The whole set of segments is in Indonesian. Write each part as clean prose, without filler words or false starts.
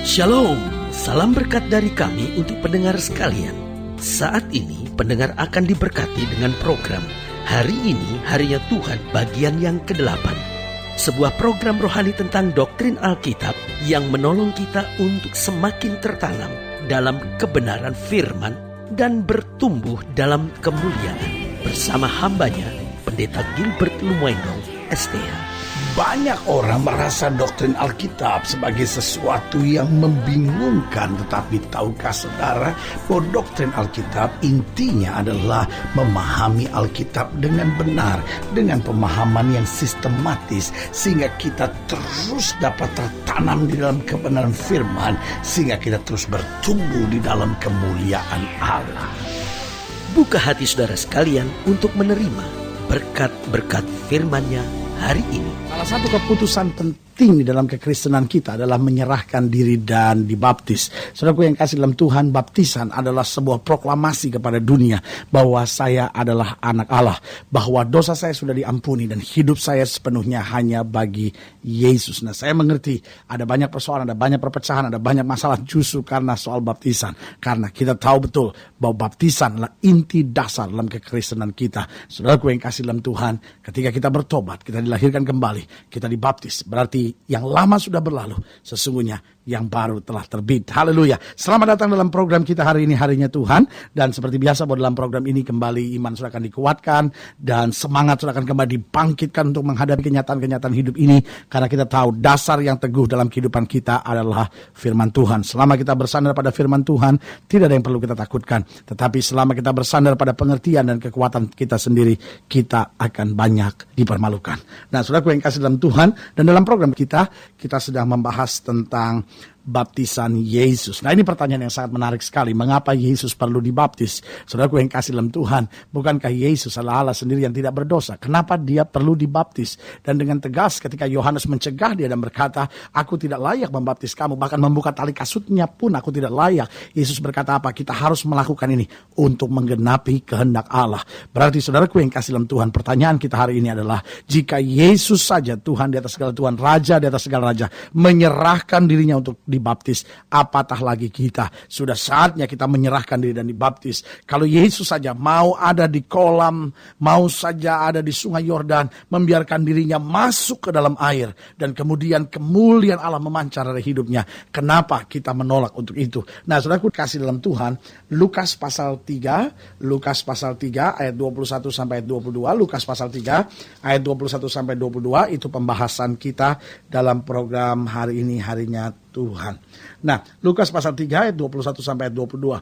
Shalom, salam berkat dari kami untuk pendengar sekalian. Saat ini pendengar akan diberkati dengan program Hari Ini Harinya Tuhan bagian yang ke-8. Sebuah program rohani tentang doktrin Alkitab yang menolong kita untuk semakin tertanam dalam kebenaran firman dan bertumbuh dalam kemuliaan. Bersama hambanya, Pendeta Gilbert Lumoendong, STH. Banyak orang merasa doktrin Alkitab sebagai sesuatu yang membingungkan. Tetapi tahukah saudara bahwa doktrin Alkitab intinya adalah memahami Alkitab dengan benar, dengan pemahaman yang sistematis, sehingga kita terus dapat tertanam di dalam kebenaran firman, sehingga kita terus bertumbuh di dalam kemuliaan Allah. Buka hati saudara sekalian untuk menerima berkat-berkat firman-Nya hari ini. Salah satu keputusan penting di dalam kekristenan kita adalah menyerahkan diri dan dibaptis. Saudaraku yang kasih dalam Tuhan, baptisan adalah sebuah proklamasi kepada dunia bahwa saya adalah anak Allah, bahwa dosa saya sudah diampuni dan hidup saya sepenuhnya hanya bagi Yesus. Nah, saya mengerti ada banyak persoalan, ada banyak perpecahan, ada banyak masalah justru karena soal baptisan. Karena kita tahu betul bahwa baptisan adalah inti dasar dalam kekristenan kita. Saudaraku yang kasih dalam Tuhan, ketika kita bertobat, kita dilahirkan kembali, kita dibaptis, berarti yang lama sudah berlalu, sesungguhnya yang baru telah terbit. Haleluya. Selamat datang dalam program kita hari ini, Harinya Tuhan. Dan seperti biasa bahwa dalam program ini kembali iman sudah akan dikuatkan dan semangat sudah akan kembali dibangkitkan untuk menghadapi kenyataan-kenyataan hidup ini. Karena kita tahu dasar yang teguh dalam kehidupan kita adalah firman Tuhan. Selama kita bersandar pada firman Tuhan, tidak ada yang perlu kita takutkan. Tetapi selama kita bersandar pada pengertian dan kekuatan kita sendiri, kita akan banyak dipermalukan. Nah, saudaraku yang kasih dalam Tuhan, dan dalam program kita sedang membahas tentang baptisan Yesus. Nah, ini pertanyaan yang sangat menarik sekali. Mengapa Yesus perlu dibaptis? Saudaraku yang kasih dalam Tuhan, bukankah Yesus adalah Allah sendiri yang tidak berdosa? Kenapa dia perlu dibaptis? Dan dengan tegas ketika Yohanes mencegah dia dan berkata, aku tidak layak membaptis kamu, bahkan membuka tali kasutnya pun aku tidak layak. Yesus berkata apa? Kita harus melakukan ini untuk menggenapi kehendak Allah. Berarti saudaraku yang kasih dalam Tuhan, pertanyaan kita hari ini adalah, jika Yesus saja Tuhan di atas segala Tuhan, Raja di atas segala Raja, menyerahkan dirinya untuk dibaptis, apatah lagi kita. Sudah saatnya kita menyerahkan diri dan dibaptis. Kalau Yesus saja mau ada di kolam, mau saja ada di sungai Yordan, membiarkan dirinya masuk ke dalam air, dan kemudian kemuliaan Allah memancar dari hidupnya, kenapa kita menolak untuk itu? Nah, saudaraku kasih dalam Tuhan, Lukas pasal 3 ayat 21 sampai 22, Lukas pasal 3 ayat 21 sampai 22, itu pembahasan kita dalam program hari ini, Harinya Tuhan. Nah, Lukas pasal 3 ayat 21 sampai 22.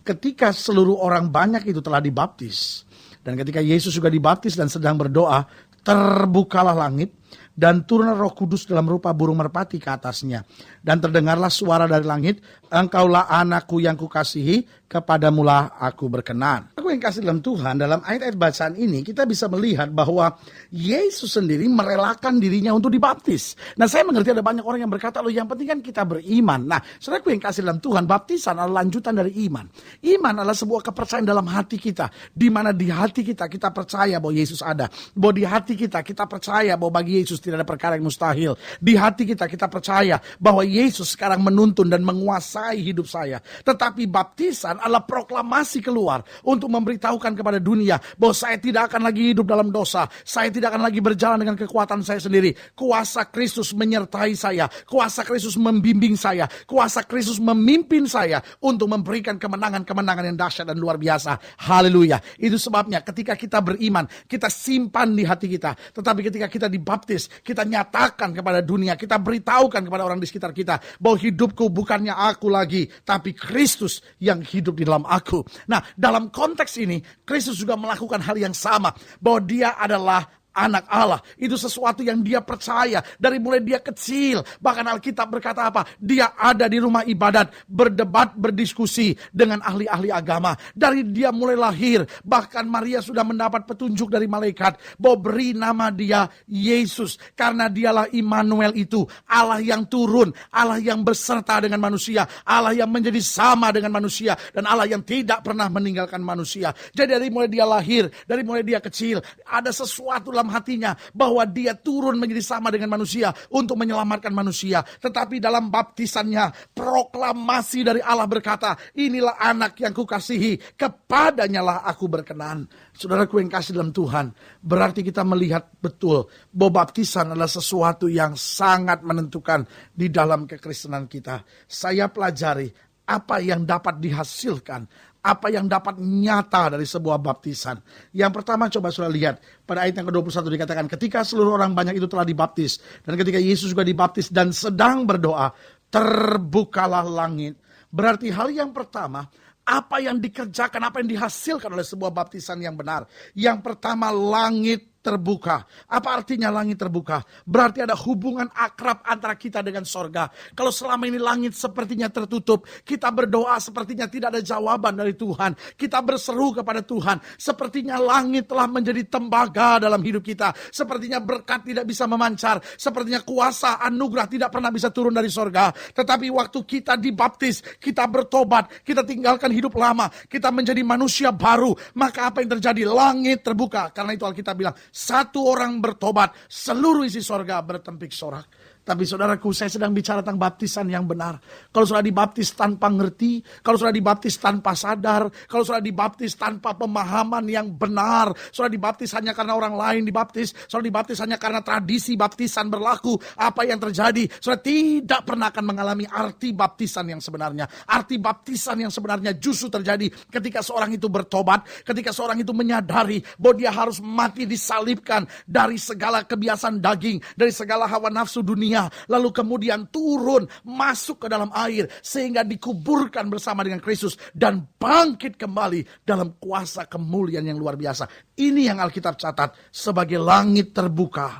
Ketika seluruh orang banyak itu telah dibaptis, dan ketika Yesus juga dibaptis dan sedang berdoa, terbukalah langit dan turunlah Roh Kudus dalam rupa burung merpati ke atasnya. Dan terdengarlah suara dari langit, engkaulah anakku yang kukasihi, kepadamulah aku berkenan. Aku yang kasih dalam Tuhan, dalam ayat-ayat bacaan ini kita bisa melihat bahwa Yesus sendiri merelakan dirinya untuk dibaptis. Nah, saya mengerti ada banyak orang yang berkata, loh yang penting kan kita beriman. Nah, saudaraku yang kasih dalam Tuhan, baptisan adalah lanjutan dari iman. Iman adalah sebuah kepercayaan dalam hati kita, di mana di hati kita percaya bahwa Yesus ada, bahwa di hati kita percaya bahwa bagi Yesus tidak ada perkara yang mustahil. Di hati kita percaya bahwa Yesus sekarang menuntun dan menguasai hidup saya. Tetapi baptisan adalah proklamasi keluar untuk memberitahukan kepada dunia bahwa saya tidak akan lagi hidup dalam dosa. Saya tidak akan lagi berjalan dengan kekuatan saya sendiri. Kuasa Kristus menyertai saya. Kuasa Kristus membimbing saya. Kuasa Kristus memimpin saya untuk memberikan kemenangan-kemenangan yang dahsyat dan luar biasa. Haleluya. Itu sebabnya ketika kita beriman, kita simpan di hati kita. Tetapi ketika kita dibaptis, kita nyatakan kepada dunia, kita beritahukan kepada orang di sekitar kita bahwa hidupku bukannya aku lagi, tapi Kristus yang hidup di dalam aku. Nah, dalam konteks ini, Kristus juga melakukan hal yang sama, bahwa dia adalah anak Allah. Itu sesuatu yang dia percaya dari mulai dia kecil. Bahkan Alkitab berkata apa? Dia ada di rumah ibadat, berdebat, berdiskusi dengan ahli-ahli agama. Dari dia mulai lahir, bahkan Maria sudah mendapat petunjuk dari malaikat bahwa beri nama dia Yesus, karena dialah Immanuel, itu Allah yang turun, Allah yang beserta dengan manusia, Allah yang menjadi sama dengan manusia, dan Allah yang tidak pernah meninggalkan manusia. Jadi dari mulai dia lahir, dari mulai dia kecil, ada sesuatu dalam dalam hatinya bahwa dia turun menjadi sama dengan manusia untuk menyelamatkan manusia. Tetapi dalam baptisannya, proklamasi dari Allah berkata, inilah anak yang kukasihi, kepadanya lah aku berkenan. Saudaraku yang kasih dalam Tuhan, berarti kita melihat betul bahwa baptisan adalah sesuatu yang sangat menentukan di dalam kekristenan kita. Saya pelajari apa yang dapat dihasilkan, apa yang dapat nyata dari sebuah baptisan. Yang pertama coba saudara lihat pada ayat yang ke-21 dikatakan, ketika seluruh orang banyak itu telah dibaptis, dan ketika Yesus juga dibaptis dan sedang berdoa, terbukalah langit. Berarti hal yang pertama, apa yang dikerjakan, apa yang dihasilkan oleh sebuah baptisan yang benar. Yang pertama, langit terbuka. Apa artinya langit terbuka? Berarti ada hubungan akrab antara kita dengan sorga. Kalau selama ini langit sepertinya tertutup, kita berdoa sepertinya tidak ada jawaban dari Tuhan. Kita berseru kepada Tuhan, sepertinya langit telah menjadi tembaga dalam hidup kita. Sepertinya berkat tidak bisa memancar. Sepertinya kuasa anugerah tidak pernah bisa turun dari sorga. Tetapi waktu kita dibaptis, kita bertobat, kita tinggalkan hidup lama, kita menjadi manusia baru. Maka apa yang terjadi? Langit terbuka. Karena itu Alkitab bilang, satu orang bertobat, seluruh isi sorga bertempik sorak. Tapi saudaraku, saya sedang bicara tentang baptisan yang benar. Kalau sudah dibaptis tanpa ngerti, kalau sudah dibaptis tanpa sadar, kalau sudah dibaptis tanpa pemahaman yang benar, sudah dibaptis hanya karena orang lain dibaptis, sudah dibaptis hanya karena tradisi baptisan berlaku, apa yang terjadi? Sudah tidak pernah akan mengalami arti baptisan yang sebenarnya. Arti baptisan yang sebenarnya justru terjadi ketika seorang itu bertobat, ketika seorang itu menyadari bahwa dia harus mati disalibkan dari segala kebiasaan daging, dari segala hawa nafsu dunia, lalu kemudian turun masuk ke dalam air sehingga dikuburkan bersama dengan Kristus dan bangkit kembali dalam kuasa kemuliaan yang luar biasa. Ini yang Alkitab catat sebagai langit terbuka.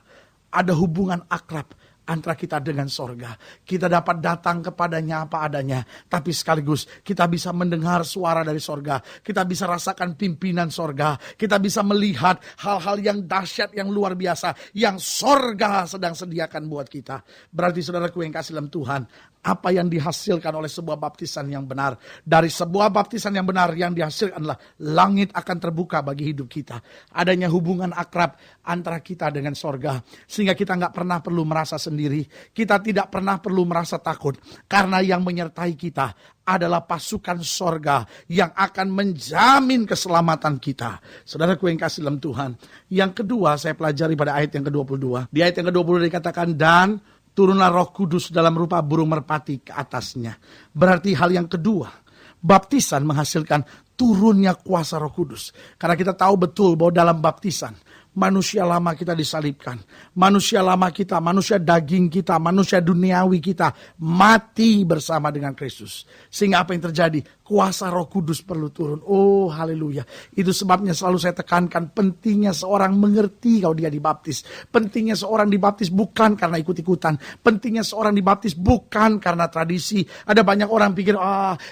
Ada hubungan akrab antara kita dengan sorga. Kita dapat datang kepadanya apa adanya, tapi sekaligus kita bisa mendengar suara dari sorga. Kita bisa rasakan pimpinan sorga. Kita bisa melihat hal-hal yang dahsyat, yang luar biasa, yang sorga sedang sediakan buat kita. Berarti saudaraku yang kasih dalam Tuhan, apa yang dihasilkan oleh sebuah baptisan yang benar. Dari sebuah baptisan yang benar yang dihasilkan adalah langit akan terbuka bagi hidup kita. Adanya hubungan akrab antara kita dengan sorga. Sehingga kita nggak pernah perlu merasa sendiri. Kita tidak pernah perlu merasa takut. Karena yang menyertai kita adalah pasukan sorga yang akan menjamin keselamatan kita. Saudaraku yang kasih dalam Tuhan. Yang kedua saya pelajari pada ayat yang ke-22. Di ayat yang ke-22 dikatakan, dan turunlah Roh Kudus dalam rupa burung merpati ke atasnya. Berarti hal yang kedua, baptisan menghasilkan turunnya kuasa Roh Kudus. Karena kita tahu betul bahwa dalam baptisan, manusia lama kita disalibkan. Manusia lama kita, manusia daging kita, manusia duniawi kita mati bersama dengan Kristus. Sehingga apa yang terjadi? Kuasa Roh Kudus perlu turun. Oh haleluya. Itu sebabnya selalu saya tekankan pentingnya seorang mengerti kalau dia dibaptis. Pentingnya seorang dibaptis bukan karena ikut-ikutan. Pentingnya seorang dibaptis bukan karena tradisi. Ada banyak orang pikir,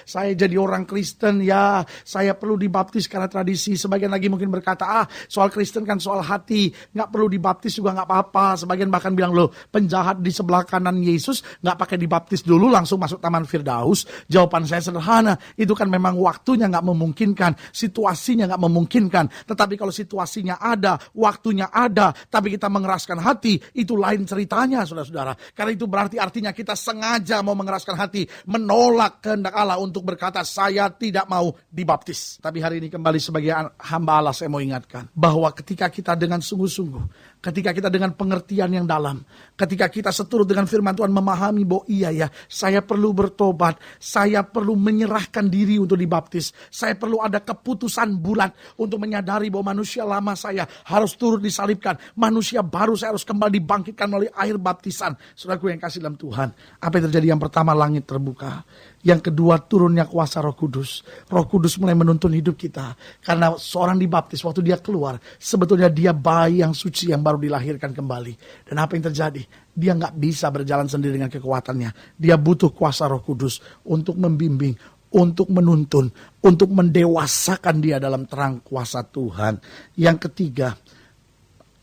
saya jadi orang Kristen ya, saya perlu dibaptis karena tradisi. Sebagian lagi mungkin berkata, soal Kristen kan soal hati, nggak perlu dibaptis juga nggak apa-apa. Sebagian bahkan bilang, loh penjahat di sebelah kanan Yesus nggak pakai dibaptis dulu langsung masuk Taman Firdaus. Jawaban saya sederhana, itu kan memang waktunya nggak memungkinkan, situasinya nggak memungkinkan. Tetapi kalau situasinya ada, waktunya ada, tapi kita mengeraskan hati, itu lain ceritanya saudara-saudara. Karena itu berarti artinya kita sengaja mau mengeraskan hati, menolak kehendak Allah untuk berkata, saya tidak mau dibaptis. Tapi hari ini kembali sebagai hamba Allah saya mau ingatkan, bahwa ketika kita dengan sungguh-sungguh, ketika kita dengan pengertian yang dalam, ketika kita seturut dengan firman Tuhan memahami bahwa iya ya, saya perlu bertobat, saya perlu menyerahkan diri untuk dibaptis, saya perlu ada keputusan bulat untuk menyadari bahwa manusia lama saya harus turut disalibkan, manusia baru saya harus kembali dibangkitkan melalui air baptisan. Saudaraku yang kasih dalam Tuhan, apa yang terjadi? Yang pertama, langit terbuka. Yang kedua, turunnya kuasa Roh Kudus. Roh Kudus mulai menuntun hidup kita. Karena seorang dibaptis, waktu dia keluar, sebetulnya dia bayi yang suci yang baru dilahirkan kembali. Dan apa yang terjadi? Dia nggak bisa berjalan sendiri dengan kekuatannya. Dia butuh kuasa Roh Kudus untuk membimbing, untuk menuntun, untuk mendewasakan dia dalam terang kuasa Tuhan. Yang ketiga,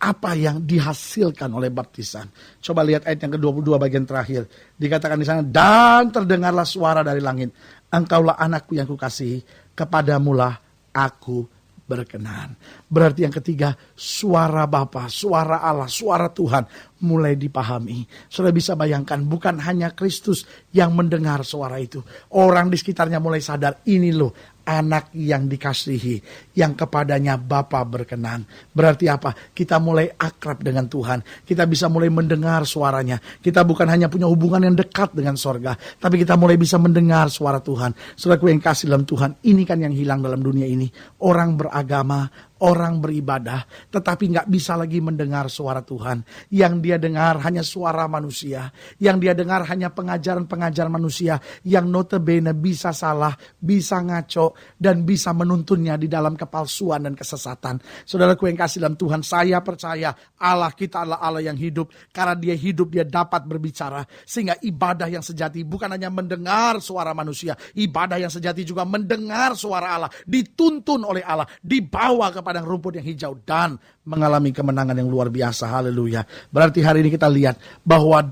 apa yang dihasilkan oleh baptisan. Coba lihat ayat yang ke-22 bagian terakhir. Dikatakan di sana, dan terdengarlah suara dari langit, engkaulah anakku yang kukasihi, kepadamulah aku berkenan. Berarti yang ketiga, suara Bapa, suara Allah, suara Tuhan mulai dipahami. Saudara bisa bayangkan, bukan hanya Kristus yang mendengar suara itu. Orang di sekitarnya mulai sadar, ini loh anak yang dikasihi, yang kepadanya Bapa berkenan. Berarti apa? Kita mulai akrab dengan Tuhan. Kita bisa mulai mendengar suaranya. Kita bukan hanya punya hubungan yang dekat dengan sorga, tapi kita mulai bisa mendengar suara Tuhan. Saudaraku yang kasih dalam Tuhan, ini kan yang hilang dalam dunia ini. Orang beragama, orang beribadah, tetapi nggak bisa lagi mendengar suara Tuhan. Yang dia dengar hanya suara manusia. Yang dia dengar hanya pengajaran-pengajaran manusia yang notabene bisa salah, bisa ngaco, dan bisa menuntunnya di dalam kepalsuan dan kesesatan. Saudaraku yang kasih dalam Tuhan, saya percaya Allah kita adalah Allah yang hidup. Karena dia hidup, dia dapat berbicara. Sehingga ibadah yang sejati bukan hanya mendengar suara manusia. Ibadah yang sejati juga mendengar suara Allah. Dituntun oleh Allah, dibawa ke padang rumput yang hijau dan mengalami kemenangan yang luar biasa. Haleluya. Berarti hari ini kita lihat bahwa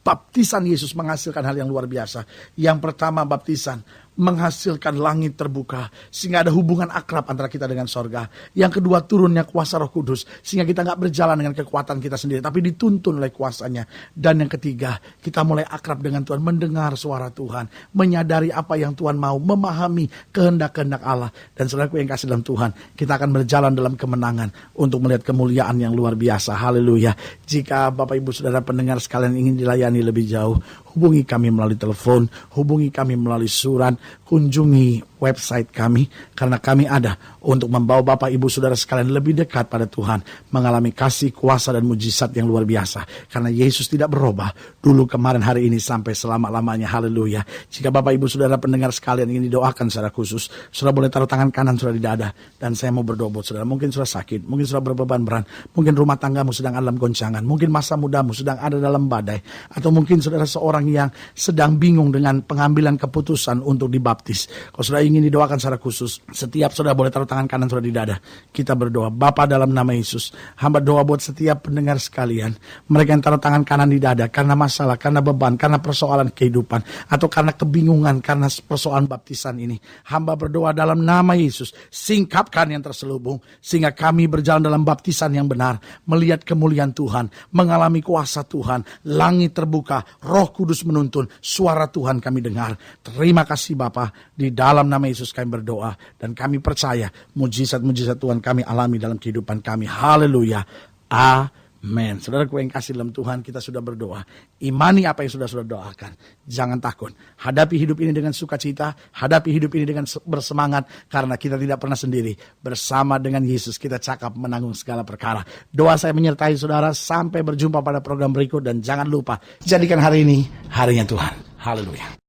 baptisan Yesus menghasilkan hal yang luar biasa. Yang pertama, baptisan menghasilkan langit terbuka sehingga ada hubungan akrab antara kita dengan sorga. Yang kedua, turunnya kuasa Roh Kudus sehingga kita gak berjalan dengan kekuatan kita sendiri, tapi dituntun oleh kuasanya. Dan yang ketiga, kita mulai akrab dengan Tuhan, mendengar suara Tuhan, menyadari apa yang Tuhan mau, memahami kehendak-kehendak Allah. Dan saudaraku yang kasih dalam Tuhan, kita akan berjalan dalam kemenangan untuk melihat kemuliaan yang luar biasa. Haleluya. Jika Bapak Ibu Saudara pendengar sekalian ingin dilayani lebih jauh, hubungi kami melalui telepon, hubungi kami melalui surat, kunjungi website kami, karena kami ada untuk membawa Bapak Ibu Saudara sekalian lebih dekat pada Tuhan, mengalami kasih, kuasa, dan mujizat yang luar biasa. Karena Yesus tidak berubah, dulu, kemarin, hari ini, sampai selama-lamanya. Haleluya. Jika Bapak Ibu Saudara pendengar sekalian ingin didoakan secara khusus, Saudara boleh taruh tangan kanan Saudara di dada, dan saya mau berdoa buat Saudara. Mungkin Saudara sakit, mungkin Saudara berbeban berat, mungkin rumah tanggamu sedang ada dalam goncangan, mungkin masa mudamu sedang ada dalam badai, atau mungkin Saudara seorang yang sedang bingung dengan pengambilan keputusan untuk dibaptis. Kalau Saudara ingin didoakan secara khusus, setiap Saudara boleh taruh tangan kanan Saudara di dada. Kita berdoa. Bapa, dalam nama Yesus, hamba doa buat setiap pendengar sekalian, mereka yang taruh tangan kanan di dada karena masalah, karena beban, karena persoalan kehidupan, atau karena kebingungan karena persoalan baptisan ini. Hamba berdoa dalam nama Yesus, singkapkan yang terselubung sehingga kami berjalan dalam baptisan yang benar, melihat kemuliaan Tuhan, mengalami kuasa Tuhan, langit terbuka, Roh Kudus menuntun, suara Tuhan kami dengar. Terima kasih Bapa, di dalam nama Yesus kami berdoa, dan kami percaya mujizat-mujizat Tuhan kami alami dalam kehidupan kami. Haleluya. Amin. Saudaraku yang kasih dalam Tuhan, kita sudah berdoa. Imani apa yang sudah doakan. Jangan takut. Hadapi hidup ini dengan sukacita. Hadapi hidup ini dengan bersemangat. Karena kita tidak pernah sendiri. Bersama dengan Yesus kita cakap menanggung segala perkara. Doa saya menyertai saudara. Sampai berjumpa pada program berikut. Dan jangan lupa, jadikan hari ini harinya Tuhan. Haleluya.